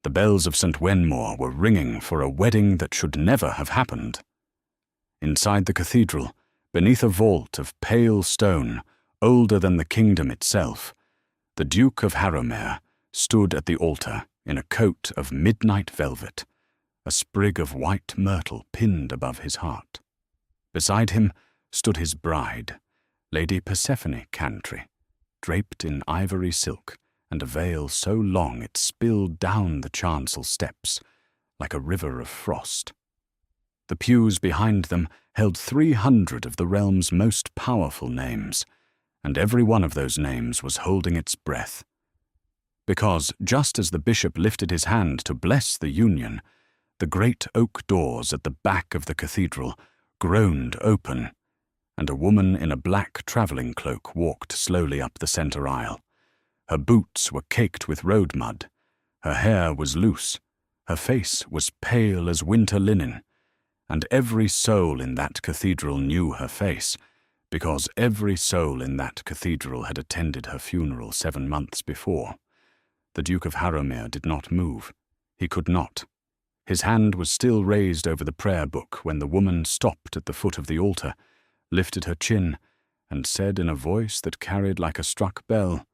The bells of St. Wenmore were ringing for a wedding that should never have happened. Inside the cathedral, beneath a vault of pale stone, older than the kingdom itself, the Duke of Harrowmere stood at the altar in a coat of midnight velvet, a sprig of white myrtle pinned above his heart. Beside him stood his bride, Lady Persephone Cantry, draped in ivory silk and a veil so long it spilled down the chancel steps like a river of frost. The pews behind them held 300 of the realm's most powerful names, and every one of those names was holding its breath. Because just as the bishop lifted his hand to bless the union, the great oak doors at the back of the cathedral groaned open, and a woman in a black travelling cloak walked slowly up the centre aisle. Her boots were caked with road mud, her hair was loose, her face was pale as winter linen, and every soul in that cathedral knew her face, because every soul in that cathedral had attended her funeral 7 months before. The Duke of Harrowmere did not move. He could not. His hand was still raised over the prayer book when the woman stopped at the foot of the altar, lifted her chin, and said in a voice that carried like a struck bell,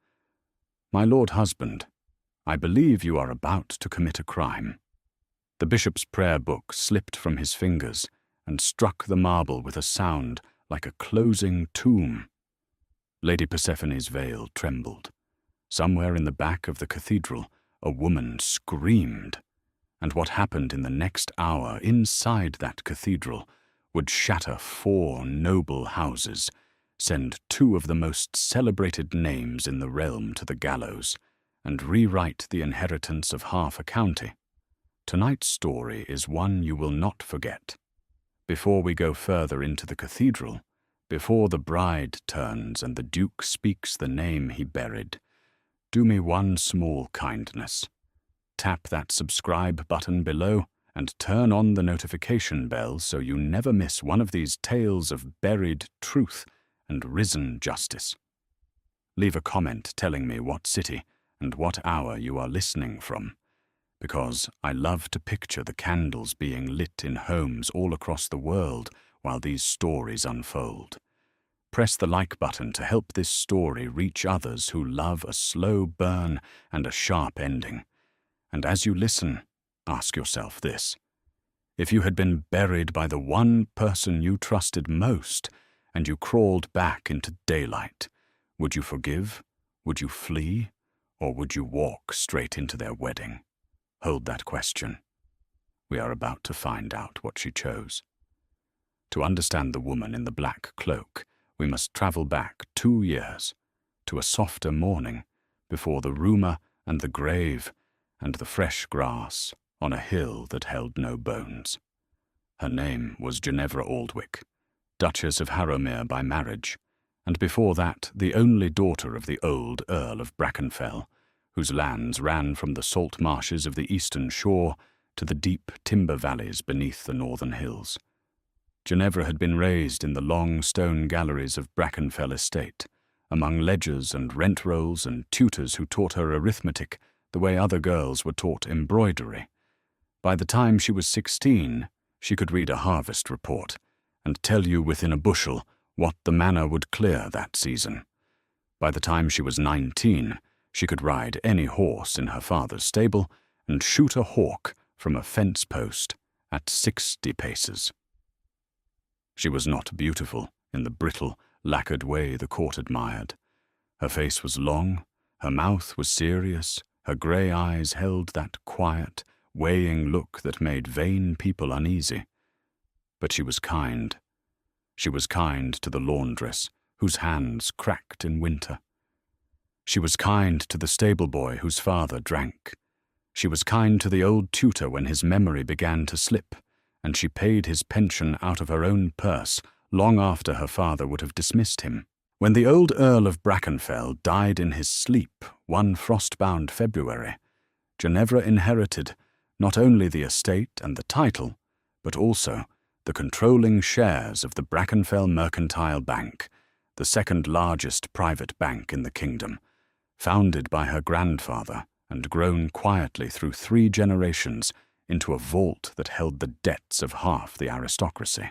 "My lord husband, I believe you are about to commit a crime." The bishop's prayer book slipped from his fingers and struck the marble with a sound like a closing tomb. Lady Persephone's veil trembled. Somewhere in the back of the cathedral, a woman screamed, and what happened in the next hour inside that cathedral would shatter 4 noble houses, send 2 of the most celebrated names in the realm to the gallows, and rewrite the inheritance of half a county. Tonight's story is one you will not forget. Before we go further into the cathedral, before the bride turns and the Duke speaks the name he buried, do me one small kindness. Tap that subscribe button below and turn on the notification bell so you never miss one of these tales of buried truth and risen justice. Leave a comment telling me what city and what hour you are listening from, because I love to picture the candles being lit in homes all across the world while these stories unfold. Press the like button to help this story reach others who love a slow burn and a sharp ending. And as you listen, ask yourself this: if you had been buried by the one person you trusted most and you crawled back into daylight, would you forgive, would you flee, or would you walk straight into their wedding? Hold that question. We are about to find out what she chose. To understand the woman in the black cloak, we must travel back 2 years, to a softer morning, before the rumour and the grave and the fresh grass on a hill that held no bones. Her name was Ginevra Aldwych, Duchess of Harrowmere by marriage, and before that the only daughter of the old Earl of Brackenfell, whose lands ran from the salt marshes of the eastern shore to the deep timber valleys beneath the northern hills. Ginevra had been raised in the long stone galleries of Brackenfell estate, among ledgers and rent rolls and tutors who taught her arithmetic the way other girls were taught embroidery. By the time she was 16, she could read a harvest report and tell you within a bushel what the manor would clear that season. By the time she was 19, she could ride any horse in her father's stable and shoot a hawk from a fence post at 60 paces. She was not beautiful in the brittle, lacquered way the court admired. Her face was long, her mouth was serious, her grey eyes held that quiet, weighing look that made vain people uneasy. But she was kind. She was kind to the laundress, whose hands cracked in winter. She was kind to the stable boy whose father drank. She was kind to the old tutor when his memory began to slip, and she paid his pension out of her own purse long after her father would have dismissed him. When the old Earl of Brackenfell died in his sleep one frost-bound February, Ginevra inherited not only the estate and the title, but also the controlling shares of the Brackenfell Mercantile Bank, the second largest private bank in the kingdom, founded by her grandfather and grown quietly through 3 generations into a vault that held the debts of half the aristocracy.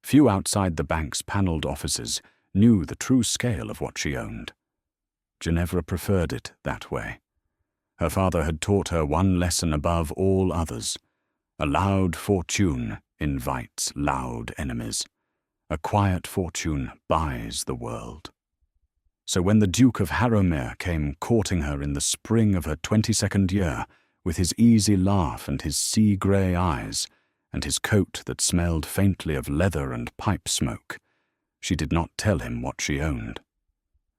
Few outside the bank's panelled offices knew the true scale of what she owned. Ginevra preferred it that way. Her father had taught her one lesson above all others. A loud fortune invites loud enemies. A quiet fortune buys the world. So when the Duke of Harrowmere came courting her in the spring of her 22nd year, with his easy laugh and his sea-grey eyes, and his coat that smelled faintly of leather and pipe smoke, she did not tell him what she owned.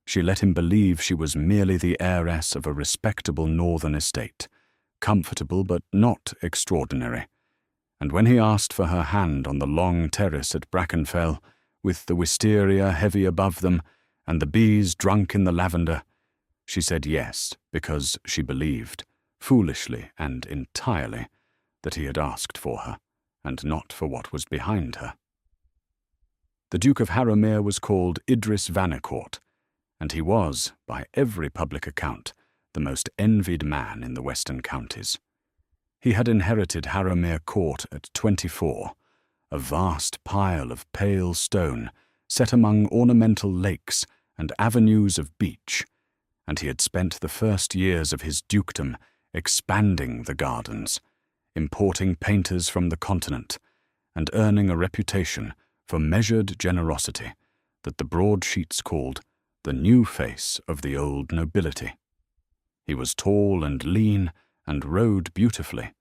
She let him believe she was merely the heiress of a respectable northern estate, comfortable but not extraordinary. And when he asked for her hand on the long terrace at Brackenfell, with the wisteria heavy above them, and the bees drunk in the lavender, she said yes, because she believed, foolishly and entirely, that he had asked for her, and not for what was behind her. The Duke of Harrowmere was called Idris Vanecourt, and he was, by every public account, the most envied man in the western counties. He had inherited Harrowmere Court at 24, a vast pile of pale stone set among ornamental lakes and avenues of beech, and he had spent the first years of his dukedom expanding the gardens, importing painters from the continent, and earning a reputation for measured generosity that the broadsheets called the new face of the old nobility. He was tall and lean and rode beautifully,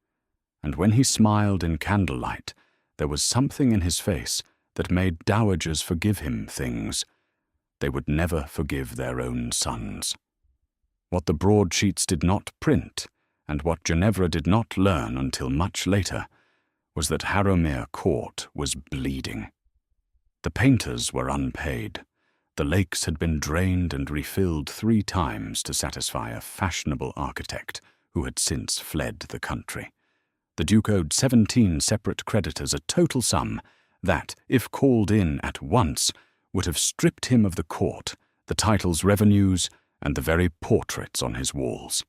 and when he smiled in candlelight, there was something in his face that made dowagers forgive him things they would never forgive their own sons. What the broadsheets did not print, and what Ginevra did not learn until much later, was that Harrowmere Court was bleeding. The painters were unpaid. The lakes had been drained and refilled 3 times to satisfy a fashionable architect who had since fled the country. The Duke owed 17 separate creditors a total sum that, if called in at once, would have stripped him of the court, the title's revenues, and the very portraits on his walls.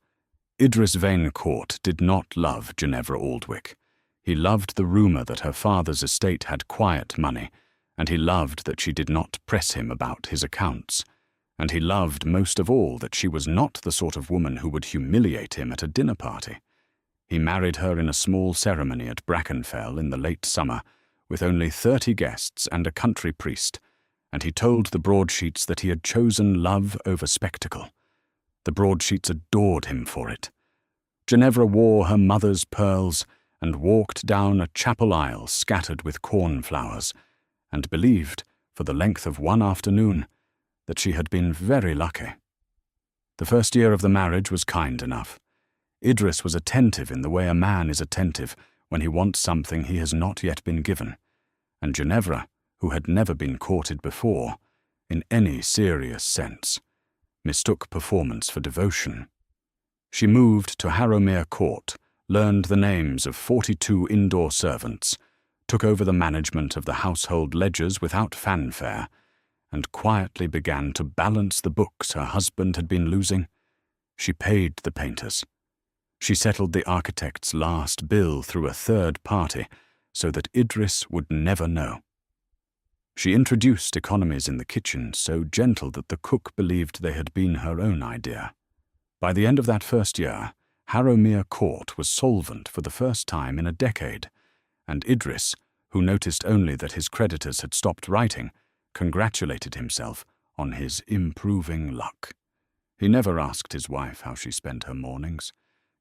Idris Vanecourt did not love Ginevra Aldwych. He loved the rumour that her father's estate had quiet money, and he loved that she did not press him about his accounts, and he loved most of all that she was not the sort of woman who would humiliate him at a dinner party. He married her in a small ceremony at Brackenfell in the late summer, with only 30 guests and a country priest, and he told the broadsheets that he had chosen love over spectacle. The broadsheets adored him for it. Ginevra wore her mother's pearls and walked down a chapel aisle scattered with cornflowers, and believed, for the length of one afternoon, that she had been very lucky. The first year of the marriage was kind enough. Idris was attentive in the way a man is attentive when he wants something he has not yet been given, and Ginevra, who had never been courted before, in any serious sense, mistook performance for devotion. She moved to Harrowmere Court, learned the names of 42 indoor servants, took over the management of the household ledgers without fanfare, and quietly began to balance the books her husband had been losing. She paid the painters. She settled the architect's last bill through a third party so that Idris would never know. She introduced economies in the kitchen so gentle that the cook believed they had been her own idea. By the end of that first year, Harrowmere Court was solvent for the first time in a decade, and Idris, who noticed only that his creditors had stopped writing, congratulated himself on his improving luck. He never asked his wife how she spent her mornings.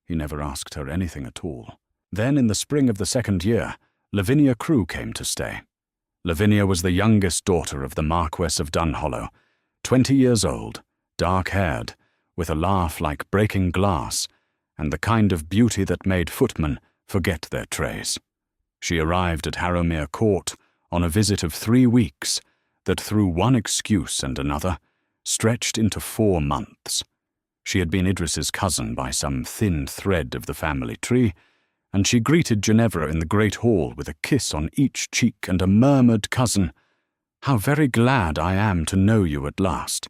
He never asked her anything at all. Then, in the spring of the second year, Lavinia Crewe came to stay. Lavinia was the youngest daughter of the Marquess of Dunhollow, 20 years old, dark-haired, with a laugh like breaking glass, and the kind of beauty that made footmen forget their trays. She arrived at Harrowmere Court on a visit of 3 weeks that, through one excuse and another, stretched into 4 months. She had been Idris's cousin by some thin thread of the family tree, and she greeted Ginevra in the great hall with a kiss on each cheek and a murmured cousin, "How very glad I am to know you at last."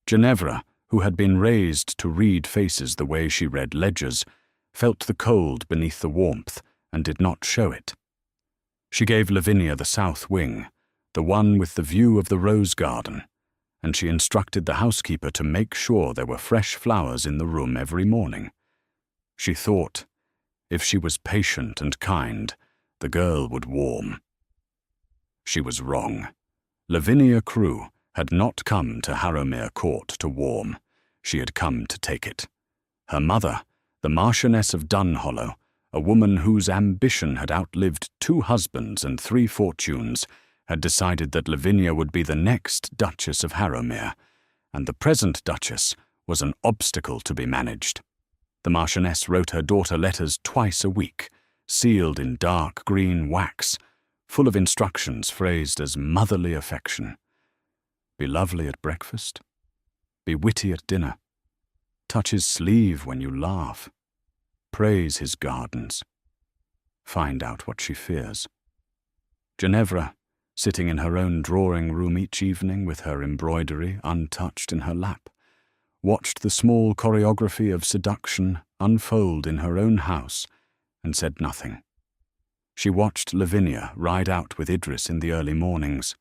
Ginevra, who had been raised to read faces the way she read ledgers, felt the cold beneath the warmth and did not show it. She gave Lavinia the south wing, the one with the view of the rose garden, and she instructed the housekeeper to make sure there were fresh flowers in the room every morning. She thought, if she was patient and kind, the girl would warm. She was wrong. Lavinia Crewe had not come to Harrowmere Court to warm. She had come to take it. Her mother, the Marchioness of Dunhollow, a woman whose ambition had outlived 2 husbands and 3 fortunes, had decided that Lavinia would be the next Duchess of Harrowmere, and the present Duchess was an obstacle to be managed. The Marchioness wrote her daughter letters twice a week, sealed in dark green wax, full of instructions phrased as motherly affection. Be lovely at breakfast. Be witty at dinner. Touch his sleeve when you laugh. Praise his gardens. Find out what she fears. Ginevra, sitting in her own drawing-room each evening with her embroidery untouched in her lap, watched the small choreography of seduction unfold in her own house and said nothing. She watched Lavinia ride out with Idris in the early mornings.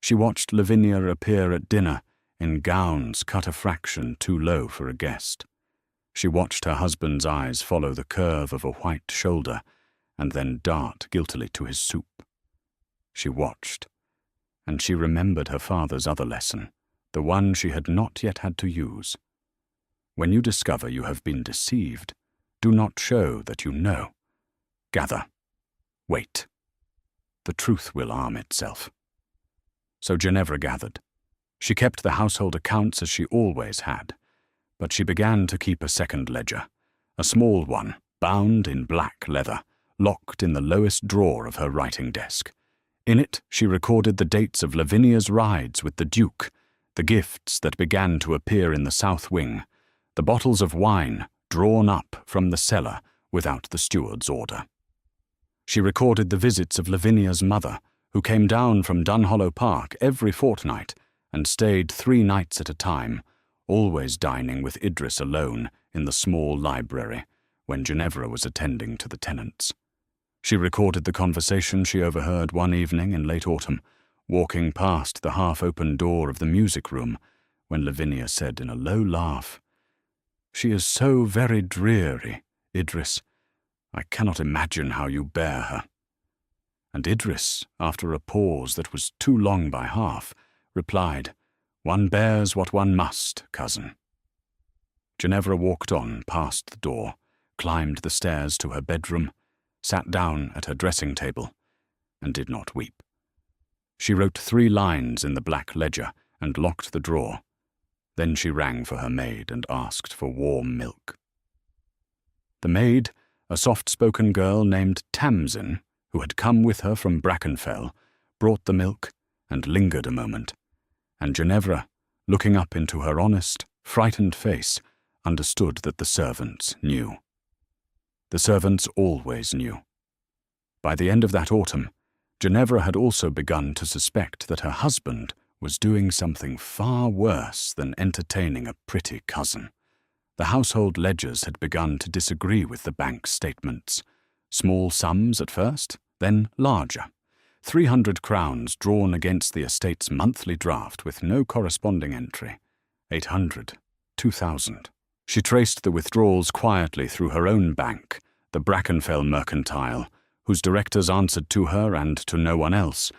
She watched Lavinia appear at dinner in gowns cut a fraction too low for a guest. She watched her husband's eyes follow the curve of a white shoulder and then dart guiltily to his soup. She watched, and she remembered her father's other lesson, the one she had not yet had to use. When you discover you have been deceived, do not show that you know. Gather. Wait. The truth will arm itself. So Ginevra gathered. She kept the household accounts as she always had, but she began to keep a second ledger, a small one, bound in black leather, locked in the lowest drawer of her writing desk. In it she recorded the dates of Lavinia's rides with the Duke, the gifts that began to appear in the south wing, the bottles of wine drawn up from the cellar without the steward's order. She recorded the visits of Lavinia's mother, who came down from Dunhollow Park every fortnight and stayed 3 nights at a time, always dining with Idris alone in the small library when Ginevra was attending to the tenants. She recorded the conversation she overheard one evening in late autumn, walking past the half-open door of the music room, when Lavinia said in a low laugh, "She is so very dreary, Idris. I cannot imagine how you bear her." And Idris, after a pause that was too long by half, replied, "One bears what one must, cousin." Ginevra walked on past the door, climbed the stairs to her bedroom, sat down at her dressing table, and did not weep. She wrote 3 lines in the black ledger and locked the drawer. Then she rang for her maid and asked for warm milk. The maid, a soft-spoken girl named Tamsin, who had come with her from Brackenfell, brought the milk and lingered a moment, and Ginevra, looking up into her honest, frightened face, understood that the servants knew. The servants always knew. By the end of that autumn, Ginevra had also begun to suspect that her husband was doing something far worse than entertaining a pretty cousin. The household ledgers had begun to disagree with the bank's statements. Small sums at first, then larger. 300 crowns drawn against the estate's monthly draft with no corresponding entry. 800, 2,000. She traced the withdrawals quietly through her own bank, the Brackenfell Mercantile, whose directors answered to her and to no one else,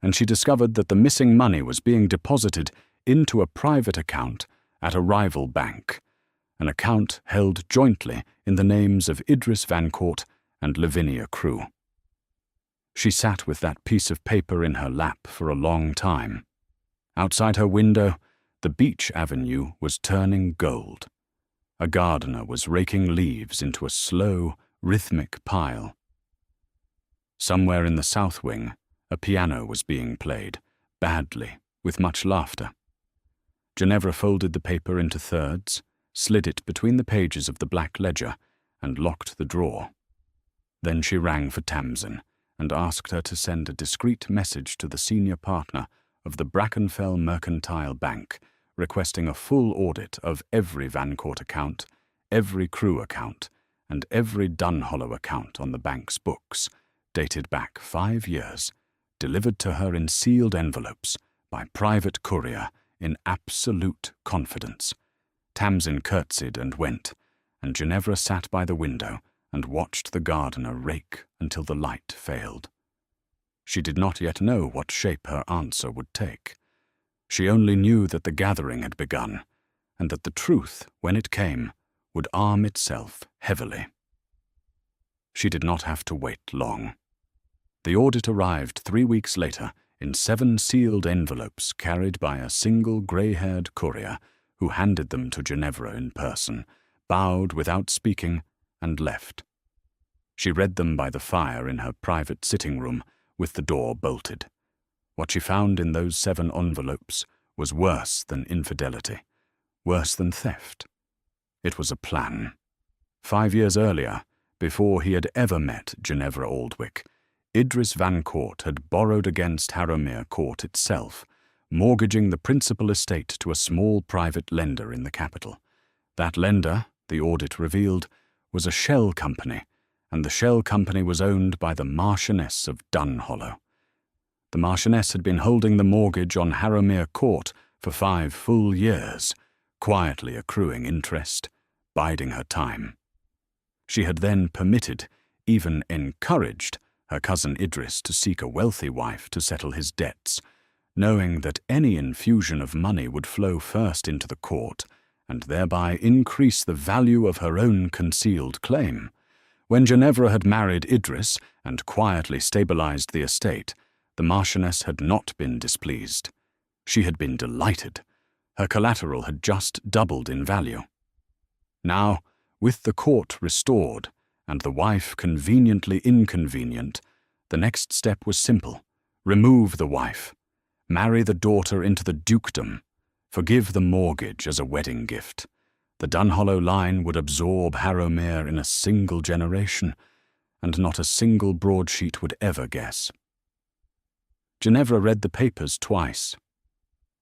and she discovered that the missing money was being deposited into a private account at a rival bank, an account held jointly in the names of Idris Vancourt and Lavinia Crewe. She sat with that piece of paper in her lap for a long time. Outside her window, the beech avenue was turning gold. A gardener was raking leaves into a slow, rhythmic pile. Somewhere in the south wing, a piano was being played, badly, with much laughter. Ginevra folded the paper into thirds, slid it between the pages of the black ledger, and locked the drawer. Then she rang for Tamsin and asked her to send a discreet message to the senior partner of the Brackenfell Mercantile Bank requesting a full audit of every Vancourt account, every Crewe account, and every Dunhollow account on the bank's books, dated back 5 years, delivered to her in sealed envelopes by private courier in absolute confidence. Tamsin curtsied and went, and Ginevra sat by the window and watched the gardener rake until the light failed. She did not yet know what shape her answer would take. She only knew that the gathering had begun, and that the truth, when it came, would arm itself heavily. She did not have to wait long. The audit arrived 3 weeks later in 7 sealed envelopes carried by a single grey-haired courier who handed them to Ginevra in person, bowed without speaking, and left. She read them by the fire in her private sitting-room, with the door bolted. What she found in those 7 envelopes was worse than infidelity, worse than theft. It was a plan. 5 years earlier, before he had ever met Ginevra Aldwych, Idris Vancourt had borrowed against Harrowmere Court itself, mortgaging the principal estate to a small private lender in the capital. That lender, the audit revealed, was a shell company, and the shell company was owned by the Marchioness of Dunhollow. The Marchioness had been holding the mortgage on Harrowmere Court for 5 full years, quietly accruing interest, biding her time. She had then permitted, even encouraged, her cousin Idris to seek a wealthy wife to settle his debts, knowing that any infusion of money would flow first into the court and thereby increase the value of her own concealed claim. When Ginevra had married Idris and quietly stabilized the estate, the Marchioness had not been displeased. She had been delighted. Her collateral had just doubled in value. Now, with the court restored and the wife conveniently inconvenient, the next step was simple. Remove the wife. Marry the daughter into the dukedom. Forgive the mortgage as a wedding gift. The Dunhollow line would absorb Harrowmere in a single generation, and not a single broadsheet would ever guess. Ginevra read the papers twice.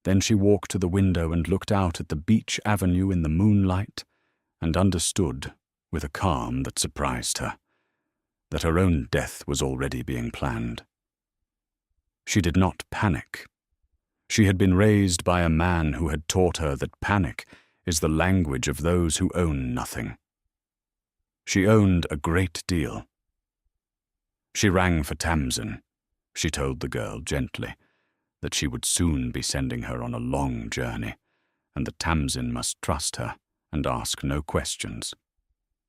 Then she walked to the window and looked out at the beech avenue in the moonlight, and understood, with a calm that surprised her, that her own death was already being planned. She did not panic. She had been raised by a man who had taught her that panic is the language of those who own nothing. She owned a great deal. She rang for Tamsin. She told the girl gently that she would soon be sending her on a long journey, and that Tamsin must trust her and ask no questions.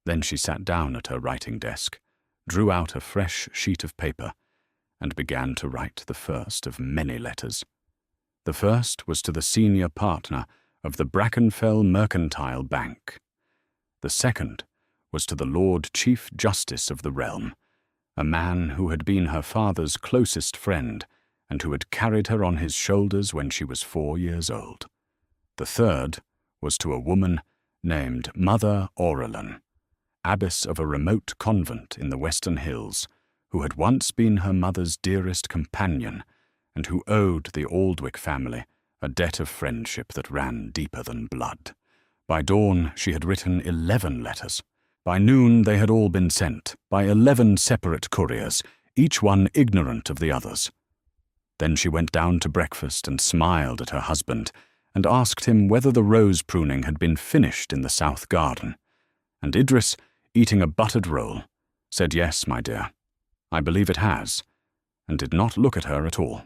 Then she sat down at her writing desk, drew out a fresh sheet of paper, and began to write the first of many letters. The first was to the senior partner of the Brackenfell Mercantile Bank. The second was to the Lord Chief Justice of the realm, a man who had been her father's closest friend and who had carried her on his shoulders when she was 4 years old. The third was to a woman named Mother Aurelin, abbess of a remote convent in the Western Hills, who had once been her mother's dearest companion and who owed the Aldwych family a debt of friendship that ran deeper than blood. By dawn, she had written 11 letters. By noon, they had all been sent, by 11 separate couriers, each one ignorant of the others. Then she went down to breakfast and smiled at her husband, and asked him whether the rose pruning had been finished in the south garden. And Idris, eating a buttered roll, said, "Yes, my dear, I believe it has," and did not look at her at all.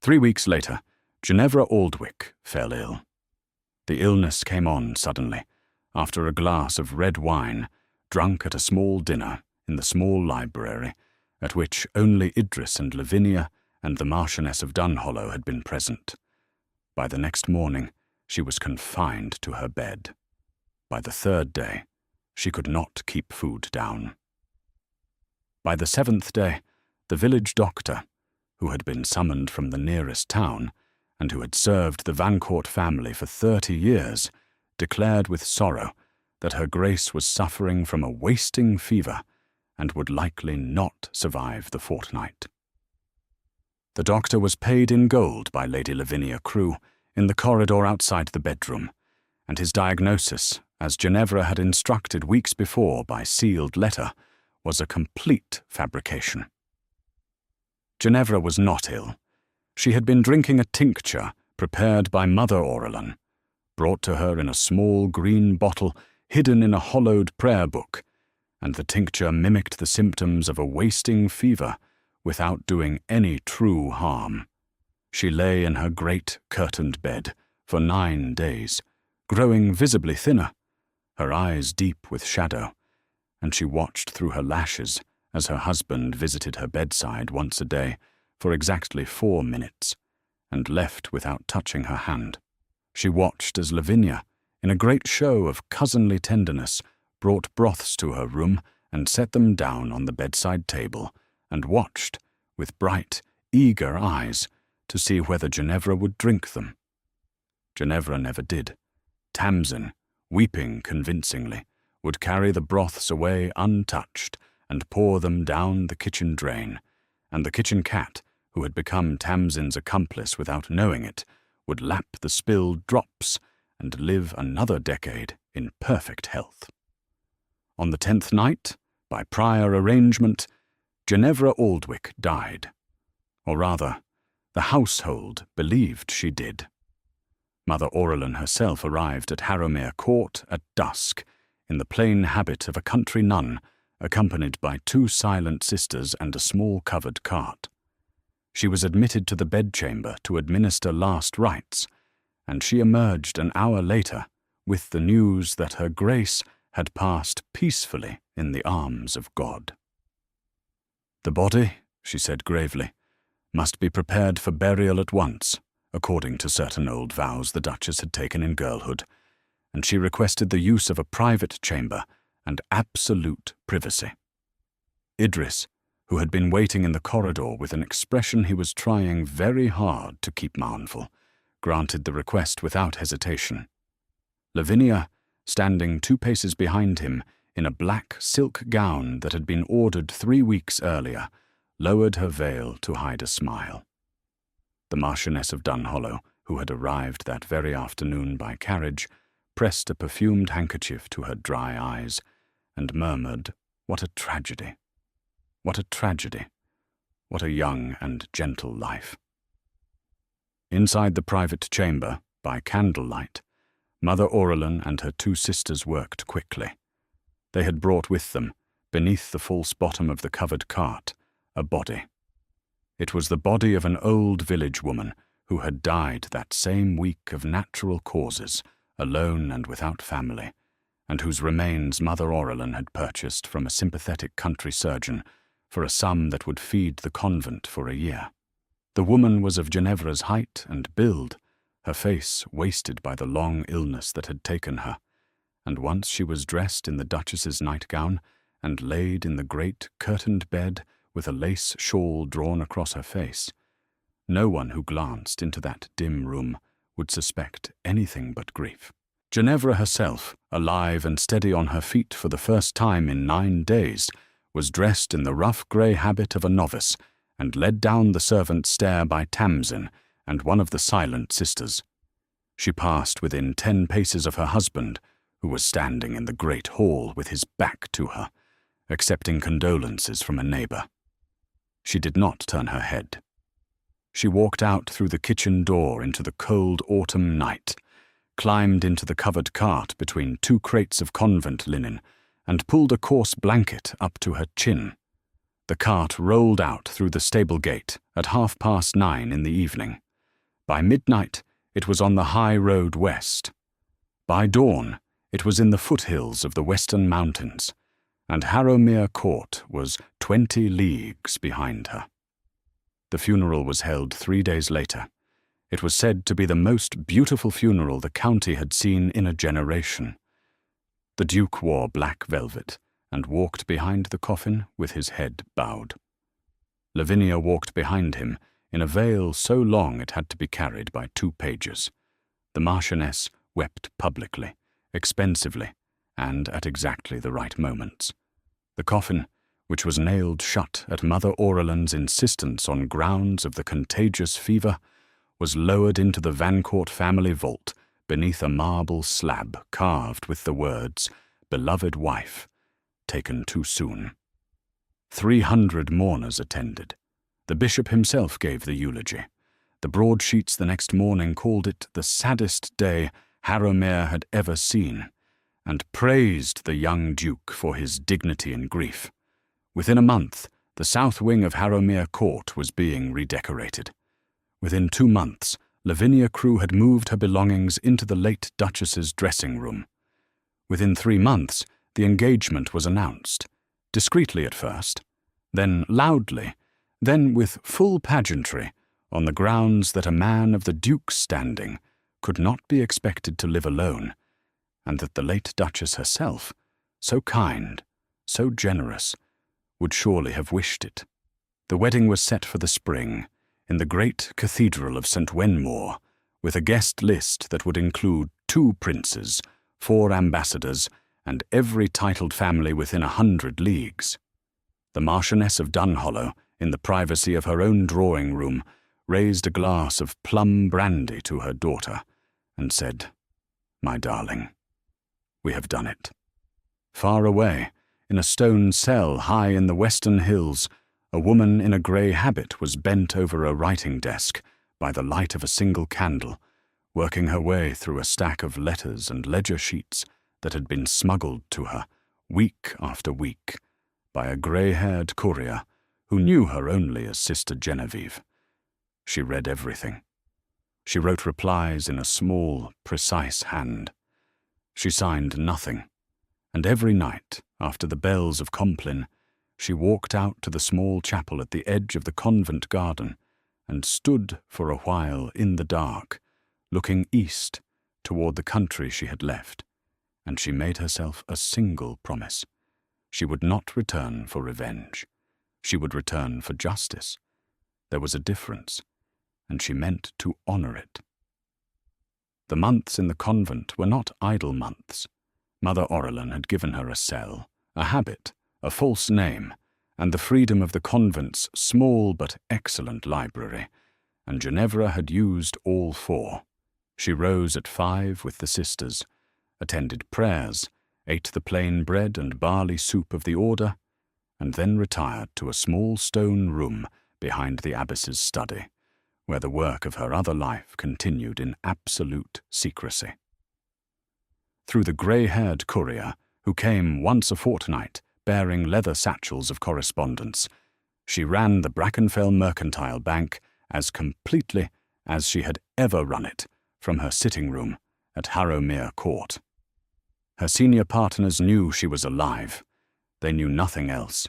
3 weeks later, Ginevra Aldwych fell ill. The illness came on suddenly, after a glass of red wine, drunk at a small dinner in the small library, at which only Idris and Lavinia and the Marchioness of Dunhollow had been present. By the next morning, she was confined to her bed. By the 3rd day, she could not keep food down. By the 7th day, the village doctor, who had been summoned from the nearest town, and who had served the Vancourt family for 30 years, declared with sorrow that her Grace was suffering from a wasting fever and would likely not survive the fortnight. The doctor was paid in gold by Lady Lavinia Crewe in the corridor outside the bedroom, and his diagnosis, as Ginevra had instructed weeks before by sealed letter, was a complete fabrication. Ginevra was not ill. She had been drinking a tincture prepared by Mother Aurelin, brought to her in a small green bottle hidden in a hollowed prayer book, and the tincture mimicked the symptoms of a wasting fever without doing any true harm. She lay in her great curtained bed for 9 days, growing visibly thinner, her eyes deep with shadow, and she watched through her lashes as her husband visited her bedside once a day for exactly 4 minutes, and left without touching her hand. She watched as Lavinia, in a great show of cousinly tenderness, brought broths to her room and set them down on the bedside table, and watched, with bright, eager eyes, to see whether Ginevra would drink them. Ginevra never did. Tamsin, weeping convincingly, would carry the broths away untouched and pour them down the kitchen drain, and the kitchen cat, who had become Tamsin's accomplice without knowing it, would lap the spilled drops and live another decade in perfect health. On the 10th night, by prior arrangement, Ginevra Aldwych died. Or rather, the household believed she did. Mother Aurelin herself arrived at Harrowmere Court at dusk, in the plain habit of a country nun, accompanied by 2 silent sisters and a small covered cart. She was admitted to the bedchamber to administer last rites, and she emerged an hour later with the news that her Grace had passed peacefully in the arms of God. "The body," she said gravely, "must be prepared for burial at once, according to certain old vows the Duchess had taken in girlhood, and she requested the use of a private chamber and absolute privacy." Idris, who had been waiting in the corridor with an expression he was trying very hard to keep mournful, granted the request without hesitation. Lavinia, standing 2 paces behind him in a black silk gown that had been ordered 3 weeks earlier, lowered her veil to hide a smile. The Marchioness of Dunhollow, who had arrived that very afternoon by carriage, pressed a perfumed handkerchief to her dry eyes and murmured, "What a tragedy! What a tragedy! What a young and gentle life!" Inside the private chamber, by candlelight, Mother Aurelin and her 2 sisters worked quickly. They had brought with them, beneath the false bottom of the covered cart, a body. It was the body of an old village woman who had died that same week of natural causes, alone and without family, and whose remains Mother Aurelin had purchased from a sympathetic country surgeon for a sum that would feed the convent for a year. The woman was of Ginevra's height and build, her face wasted by the long illness that had taken her, and once she was dressed in the Duchess's nightgown and laid in the great curtained bed with a lace shawl drawn across her face, no one who glanced into that dim room would suspect anything but grief. Ginevra herself, alive and steady on her feet for the first time in 9 days, was dressed in the rough grey habit of a novice and led down the servants' stair by Tamsin and one of the silent sisters. She passed within 10 paces of her husband, who was standing in the great hall with his back to her, accepting condolences from a neighbour. She did not turn her head. She walked out through the kitchen door into the cold autumn night, climbed into the covered cart between 2 crates of convent linen, and pulled a coarse blanket up to her chin. The cart rolled out through the stable gate at 9:30 in the evening. By midnight, it was on the high road west. By dawn, it was in the foothills of the western mountains, and Harrowmere Court was 20 leagues behind her. The funeral was held 3 days later. It was said to be the most beautiful funeral the county had seen in a generation. The Duke wore black velvet and walked behind the coffin with his head bowed. Lavinia walked behind him in a veil so long it had to be carried by 2 pages. The Marchioness wept publicly, expensively, and at exactly the right moments. The coffin, which was nailed shut at Mother Aurelin's insistence on grounds of the contagious fever, was lowered into the Vancourt family vault beneath a marble slab carved with the words, "Beloved wife, taken too soon." 300 mourners attended. The bishop himself gave the eulogy. The broadsheets the next morning called it the saddest day Harrowmere had ever seen, and praised the young duke for his dignity and grief. Within a month, the south wing of Harrowmere Court was being redecorated. Within 2 months, Lavinia Crewe had moved her belongings into the late Duchess's dressing room. Within 3 months, the engagement was announced, discreetly at first, then loudly, then with full pageantry, on the grounds that a man of the Duke's standing could not be expected to live alone, and that the late Duchess herself, so kind, so generous, would surely have wished it. The wedding was set for the spring, in the great cathedral of St. Wenmore, with a guest list that would include 2 princes, 4 ambassadors, and every titled family within 100 leagues. The Marchioness of Dunhollow, in the privacy of her own drawing-room, raised a glass of plum brandy to her daughter, and said, "My darling, we have done it." Far away, in a stone cell high in the western hills, a woman in a grey habit was bent over a writing desk by the light of a single candle, working her way through a stack of letters and ledger sheets that had been smuggled to her, week after week, by a grey-haired courier who knew her only as Sister Genevieve. She read everything. She wrote replies in a small, precise hand. She signed nothing, and every night, after the bells of Compline, she walked out to the small chapel at the edge of the convent garden and stood for a while in the dark, looking east toward the country she had left, and she made herself a single promise. She would not return for revenge. She would return for justice. There was a difference, and she meant to honor it. The months in the convent were not idle months. Mother Orelin had given her a cell, a habit, a false name, and the freedom of the convent's small but excellent library, and Ginevra had used all 4. She rose at 5 with the sisters, attended prayers, ate the plain bread and barley soup of the order, and then retired to a small stone room behind the abbess's study, where the work of her other life continued in absolute secrecy. Through the grey-haired courier, who came once a fortnight bearing leather satchels of correspondence, she ran the Brackenfell Mercantile Bank as completely as she had ever run it from her sitting-room at Harrowmere Court. Her senior partners knew she was alive. They knew nothing else.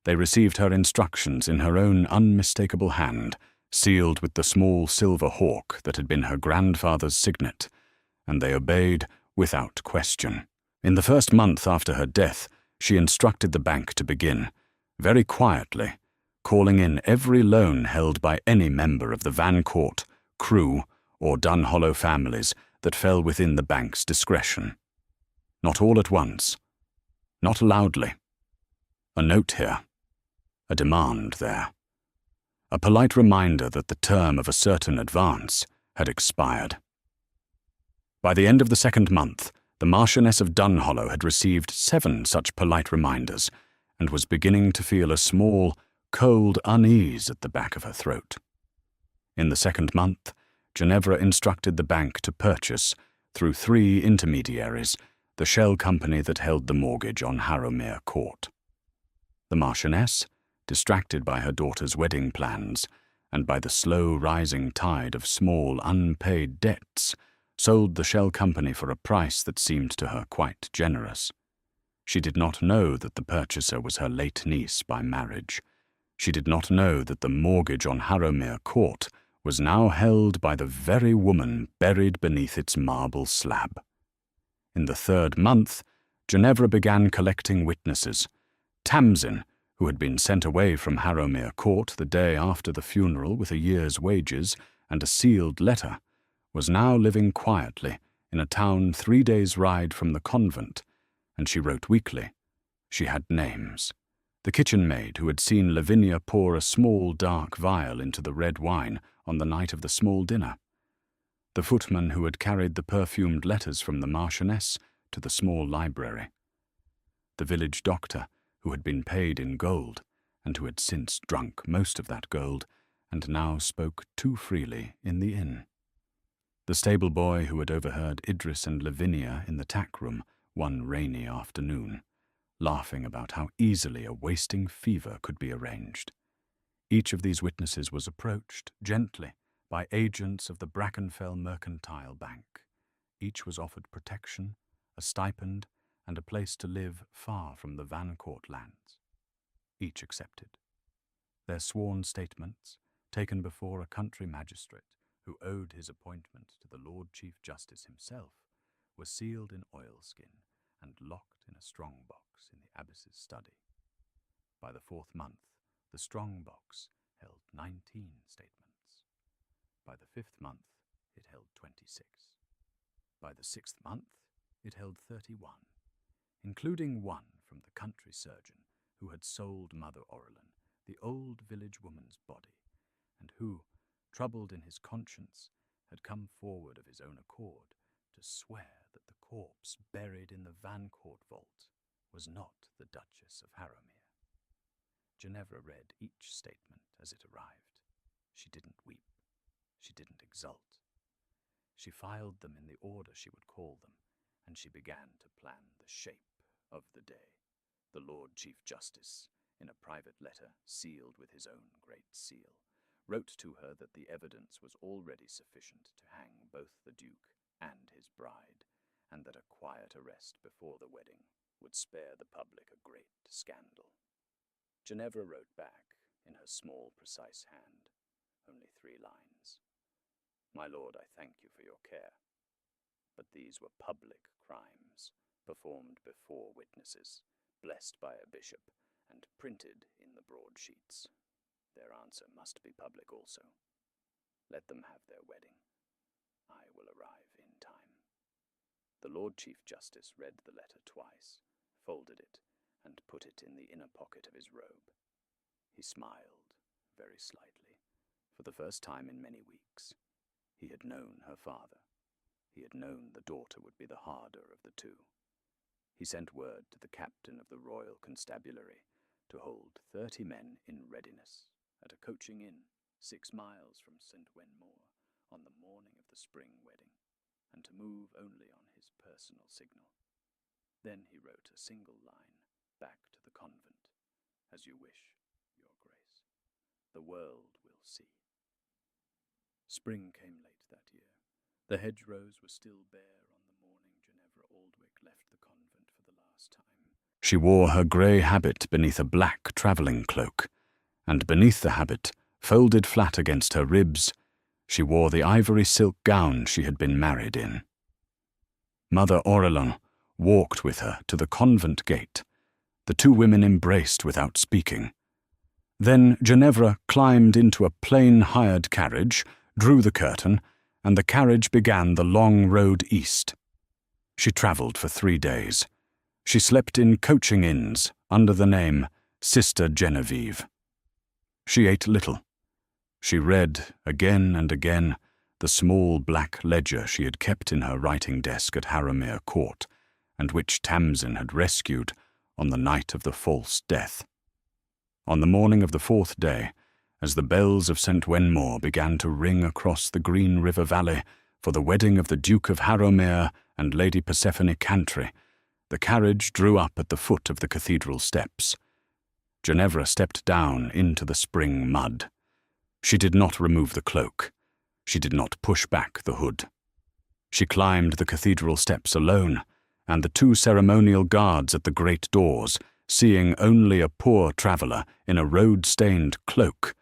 They received her instructions in her own unmistakable hand, sealed with the small silver hawk that had been her grandfather's signet, and they obeyed without question. In the first month after her death, she instructed the bank to begin, very quietly, calling in every loan held by any member of the Vancourt, Crewe, or Dunhollow families that fell within the bank's discretion. Not all at once, not loudly. A note here, a demand there. A polite reminder that the term of a certain advance had expired. By the end of the 2nd month, the Marchioness of Dunhollow had received 7 such polite reminders and was beginning to feel a small, cold unease at the back of her throat. In the 2nd month, Ginevra instructed the bank to purchase, through 3 intermediaries, the shell company that held the mortgage on Harrowmere Court. The Marchioness, distracted by her daughter's wedding plans and by the slow rising tide of small unpaid debts, sold the shell company for a price that seemed to her quite generous. She did not know that the purchaser was her late niece by marriage. She did not know that the mortgage on Harrowmere Court was now held by the very woman buried beneath its marble slab. In the 3rd month, Ginevra began collecting witnesses. Tamsin, who had been sent away from Harrowmere Court the day after the funeral with a year's wages and a sealed letter, was now living quietly in a town 3 days' ride from the convent, and she wrote weekly. She had names. the kitchen maid who had seen Lavinia pour a small dark vial into the red wine on the night of the small dinner, the footman who had carried the perfumed letters from the Marchioness to the small library, the village doctor who had been paid in gold and who had since drunk most of that gold and now spoke too freely in the inn, the stable boy who had overheard Idris and Lavinia in the tack room one rainy afternoon, laughing about how easily a wasting fever could be arranged. Each of these witnesses was approached gently by agents of the Brackenfell Mercantile Bank. Each was offered protection, a stipend, and a place to live far from the Vancourt lands. Each accepted. Their sworn statements, taken before a country magistrate who owed his appointment to the Lord Chief Justice himself, were sealed in oilskin and locked in a strong box in the abbess's study. By the 4th month, the strong box held 19 statements. By the 5th month, it held 26. By the 6th month, it held 31, including one from the country surgeon who had sold Mother Orelin, the old village woman's body, and who, troubled in his conscience, had come forward of his own accord to swear that the corpse buried in the Vancourt vault was not the Duchess of Harrowmere. Ginevra read each statement as it arrived. She didn't weep. She didn't exult. She filed them in the order she would call them, and she began to plan the shape of the day. The Lord Chief Justice, in a private letter sealed with his own great seal, wrote to her that the evidence was already sufficient to hang both the Duke and his bride, and that a quiet arrest before the wedding would spare the public a great scandal. Ginevra wrote back, in her small, precise hand, only 3 lines. My lord, I thank you for your care, but these were public crimes, performed before witnesses, blessed by a bishop, and printed in the broadsheets. Their answer must be public also. Let them have their wedding. I will arrive in time. The Lord Chief Justice read the letter twice, folded it, and put it in the inner pocket of his robe. He smiled, very slightly, for the first time in many weeks. He had known her father. He had known the daughter would be the harder of the two. He sent word to the captain of the Royal Constabulary to hold 30 men in readiness at a coaching inn 6 miles from St. Wenmore on the morning of the spring wedding, and to move only on his personal signal. Then he wrote a single line back to the convent. As you wish, your grace. The world will see. Spring came late that year. The hedgerows were still bare on the morning Ginevra Aldwick left the convent for the last time. She wore her grey habit beneath a black travelling cloak, and beneath the habit, folded flat against her ribs, she wore the ivory silk gown she had been married in. Mother Orelin walked with her to the convent gate. The 2 women embraced without speaking. Then Ginevra climbed into a plain hired carriage, drew the curtain, and the carriage began the long road east. She travelled for 3 days. She slept in coaching inns under the name Sister Genevieve. She ate little. She read again and again the small black ledger she had kept in her writing desk at Harrowmere Court, and which Tamsin had rescued on the night of the false death. On the morning of the 4th day, as the bells of St. Wenmore began to ring across the Green River Valley for the wedding of the Duke of Harrowmere and Lady Persephone Cantry, the carriage drew up at the foot of the cathedral steps. Ginevra stepped down into the spring mud. She did not remove the cloak. She did not push back the hood. She climbed the cathedral steps alone, and the 2 ceremonial guards at the great doors, seeing only a poor traveller in a road-stained cloak,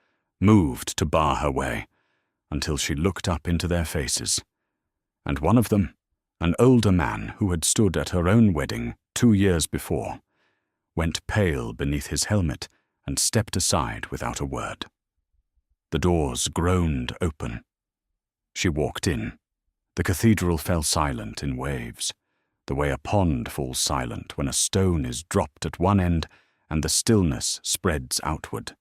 moved to bar her way, until she looked up into their faces. And one of them, an older man who had stood at her own wedding 2 years before, went pale beneath his helmet and stepped aside without a word. The doors groaned open. She walked in. The cathedral fell silent in waves, the way a pond falls silent when a stone is dropped at one end and the stillness spreads outward.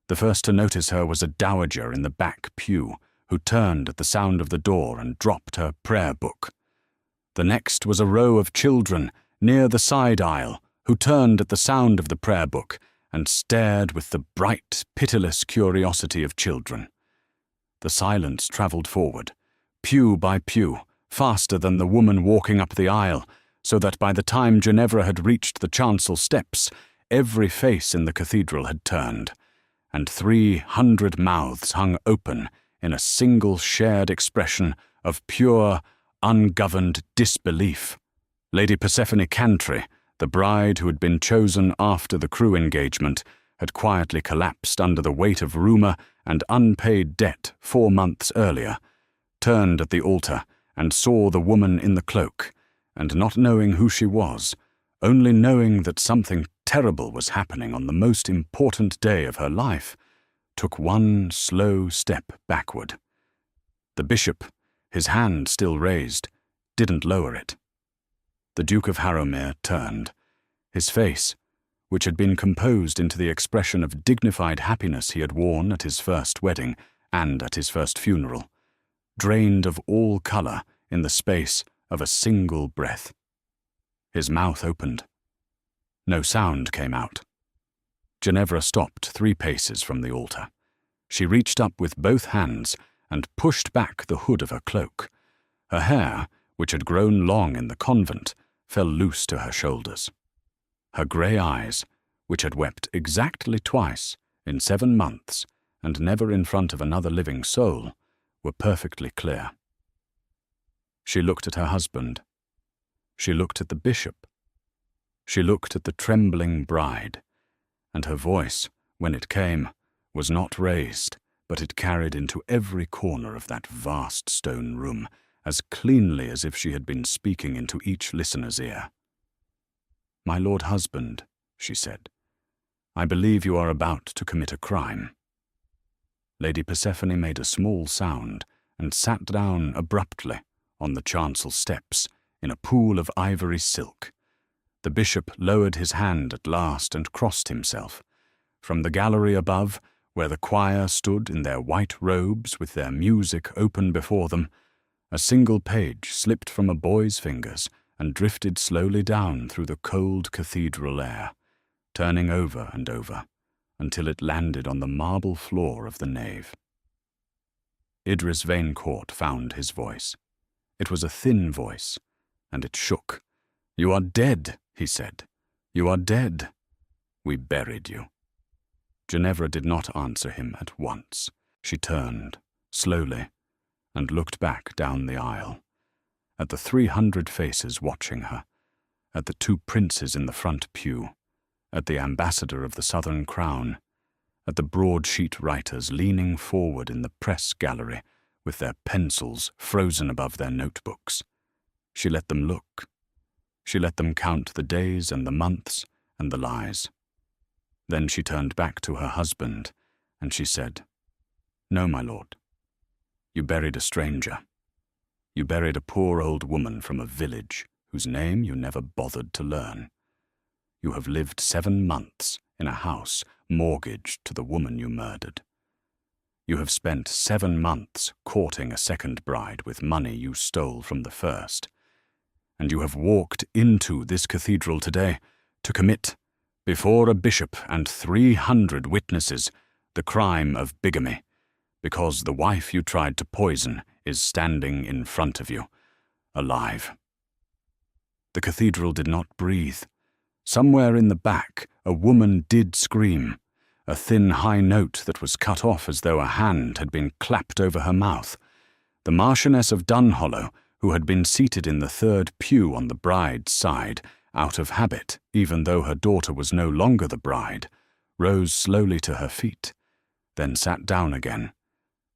The first to notice her was a dowager in the back pew, who turned at the sound of the door and dropped her prayer book. The next was a row of children near the side aisle, who turned at the sound of the prayer book and stared with the bright, pitiless curiosity of children. The silence travelled forward, pew by pew, faster than the woman walking up the aisle, so that by the time Ginevra had reached the chancel steps, every face in the cathedral had turned, and 300 mouths hung open in a single shared expression of pure, ungoverned disbelief. Lady Persephone Cantry, the bride who had been chosen after the Crewe engagement, had quietly collapsed under the weight of rumour and unpaid debt 4 months earlier, turned at the altar and saw the woman in the cloak, and not knowing who she was, only knowing that something terrible was happening on the most important day of her life, took one slow step backward. The bishop, his hand still raised, didn't lower it. The Duke of Harrowmere turned. His face, which had been composed into the expression of dignified happiness he had worn at his first wedding and at his first funeral, drained of all colour in the space of a single breath. His mouth opened. No sound came out. Ginevra stopped 3 paces from the altar. She reached up with both hands and pushed back the hood of her cloak. Her hair, which had grown long in the convent, fell loose to her shoulders. Her grey eyes, which had wept exactly twice in 7 months and never in front of another living soul, were perfectly clear. She looked at her husband. She looked at the bishop. She looked at the trembling bride, and her voice, when it came, was not raised, but it carried into every corner of that vast stone room, as cleanly as if she had been speaking into each listener's ear. "My lord husband," she said, "I believe you are about to commit a crime." Lady Persephone made a small sound and sat down abruptly on the chancel steps in a pool of ivory silk. The bishop lowered his hand at last and crossed himself. From the gallery above, where the choir stood in their white robes with their music open before them, a single page slipped from a boy's fingers and drifted slowly down through the cold cathedral air, turning over and over, until it landed on the marble floor of the nave. Idris Vanecourt found his voice. It was a thin voice, and it shook. "You are dead," he said. "You are dead. We buried you." Ginevra did not answer him at once. She turned, slowly, and looked back down the aisle, at the 300 faces watching her, at the 2 princes in the front pew, at the ambassador of the Southern Crown, at the broadsheet writers leaning forward in the press gallery with their pencils frozen above their notebooks. She let them look. She let them count the days and the months and the lies. Then she turned back to her husband, and she said, "No, my lord. You buried a stranger. You buried a poor old woman from a village whose name you never bothered to learn. You have lived 7 months in a house mortgaged to the woman you murdered. You have spent 7 months courting a second bride with money you stole from the first. And you have walked into this cathedral today to commit, before a bishop and 300 witnesses, the crime of bigamy, because the wife you tried to poison is standing in front of you, alive." The cathedral did not breathe. Somewhere in the back, a woman did scream, a thin high note that was cut off as though a hand had been clapped over her mouth. The Marchioness of Dunhollow, who had been seated in the 3rd pew on the bride's side, out of habit, even though her daughter was no longer the bride, rose slowly to her feet, then sat down again,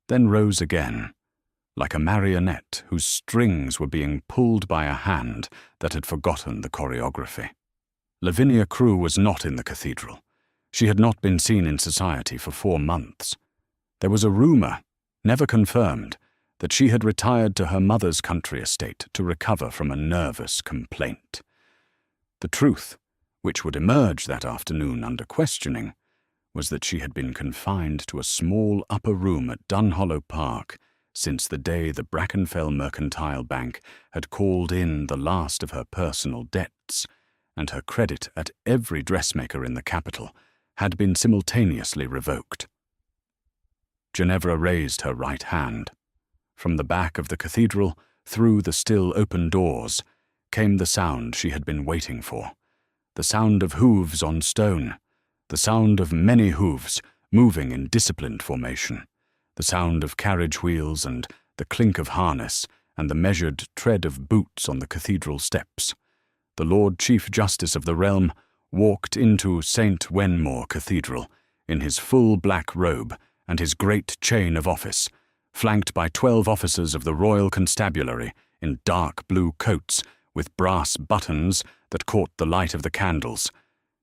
then rose again, like a marionette whose strings were being pulled by a hand that had forgotten the choreography. Lavinia Crewe was not in the cathedral. She had not been seen in society for 4 months. There was a rumour, never confirmed, that she had retired to her mother's country estate to recover from a nervous complaint. The truth which would emerge that afternoon under questioning, was that she had been confined to a small upper room at Dunhollow Park since the day the Brackenfell Mercantile Bank had called in the last of her personal debts, and her credit at every dressmaker in the capital had been simultaneously revoked. Ginevra raised her right hand. From the back of the cathedral, through the still open doors, came the sound she had been waiting for, the sound of hooves on stone, the sound of many hooves moving in disciplined formation, the sound of carriage wheels and the clink of harness and the measured tread of boots on the cathedral steps. The Lord Chief Justice of the realm walked into St. Wenmore Cathedral in his full black robe and his great chain of office, flanked by 12 officers of the Royal Constabulary in dark blue coats with brass buttons that caught the light of the candles,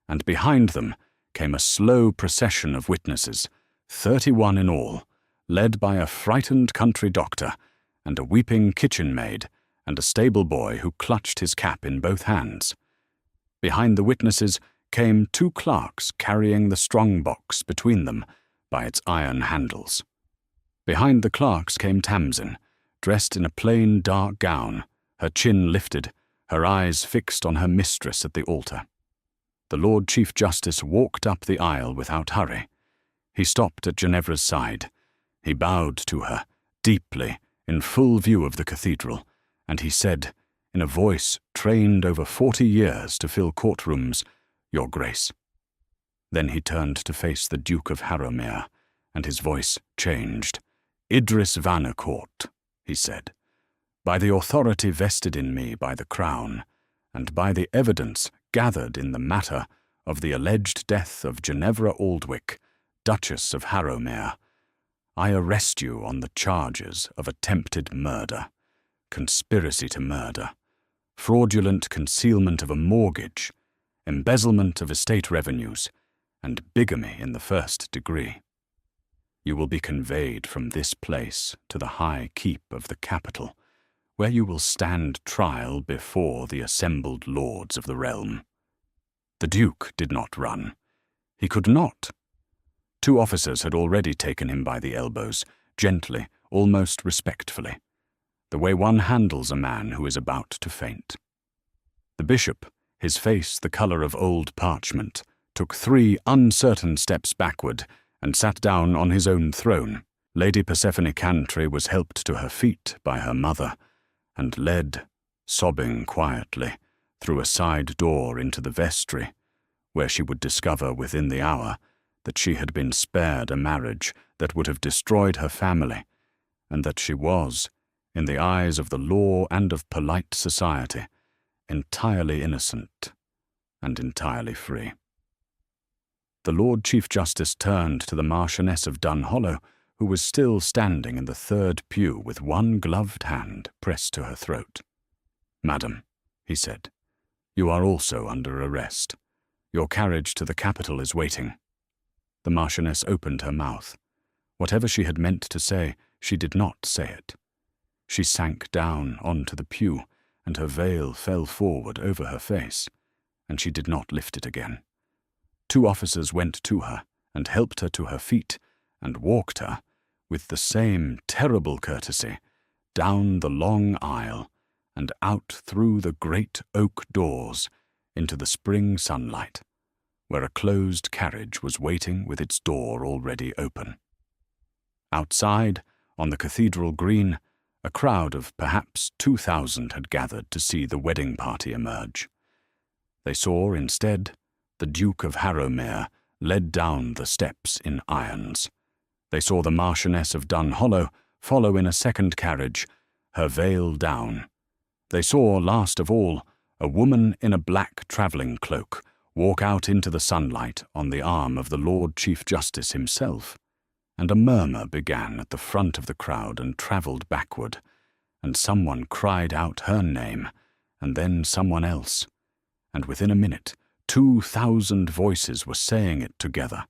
and behind them came a slow procession of witnesses, 31 in all, led by a frightened country doctor and a weeping kitchen maid and a stable boy who clutched his cap in both hands. Behind the witnesses came 2 clerks carrying the strong-box between them by its iron handles. Behind the clerks came Tamsin, dressed in a plain dark gown, her chin lifted, her eyes fixed on her mistress at the altar. The Lord Chief Justice walked up the aisle without hurry. He stopped at Ginevra's side. He bowed to her, deeply, in full view of the cathedral, and he said, in a voice trained over 40 years to fill courtrooms, "Your Grace." Then he turned to face the Duke of Harrowmere, and his voice changed. "Idris Vannecourt," he said, "by the authority vested in me by the Crown, and by the evidence gathered in the matter of the alleged death of Ginevra Aldwych, Duchess of Harrowmere, I arrest you on the charges of attempted murder, conspiracy to murder, fraudulent concealment of a mortgage, embezzlement of estate revenues, and bigamy in the 1st degree. You will be conveyed from this place to the high keep of the capital, where you will stand trial before the assembled lords of the realm." The Duke did not run. He could not. 2 officers had already taken him by the elbows, gently, almost respectfully, the way one handles a man who is about to faint. The bishop, his face the colour of old parchment, took 3 uncertain steps backward and sat down on his own throne. Lady Persephone Cantry was helped to her feet by her mother and led, sobbing quietly, through a side door into the vestry, where she would discover within the hour that she had been spared a marriage that would have destroyed her family, and that she was, in the eyes of the law and of polite society, entirely innocent and entirely free. The Lord Chief Justice turned to the Marchioness of Dunhollow, who was still standing in the 3rd pew with one gloved hand pressed to her throat. "Madam," he said, "you are also under arrest. Your carriage to the capital is waiting." The Marchioness opened her mouth. Whatever she had meant to say, she did not say it. She sank down onto the pew, and her veil fell forward over her face, and she did not lift it again. 2 officers went to her and helped her to her feet and walked her, with the same terrible courtesy, down the long aisle and out through the great oak doors into the spring sunlight, where a closed carriage was waiting with its door already open. Outside, on the cathedral green, a crowd of perhaps 2,000 had gathered to see the wedding party emerge. They saw, instead, the Duke of Harrowmere led down the steps in irons. They saw the Marchioness of Dunhollow follow in a second carriage, her veil down. They saw, last of all, a woman in a black travelling cloak walk out into the sunlight on the arm of the Lord Chief Justice himself, and a murmur began at the front of the crowd and travelled backward, and someone cried out her name, and then someone else, and within a minute 2,000 voices were saying it together,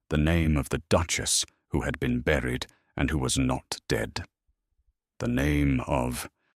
the name of the Duchess who had been buried and who was not dead, the name of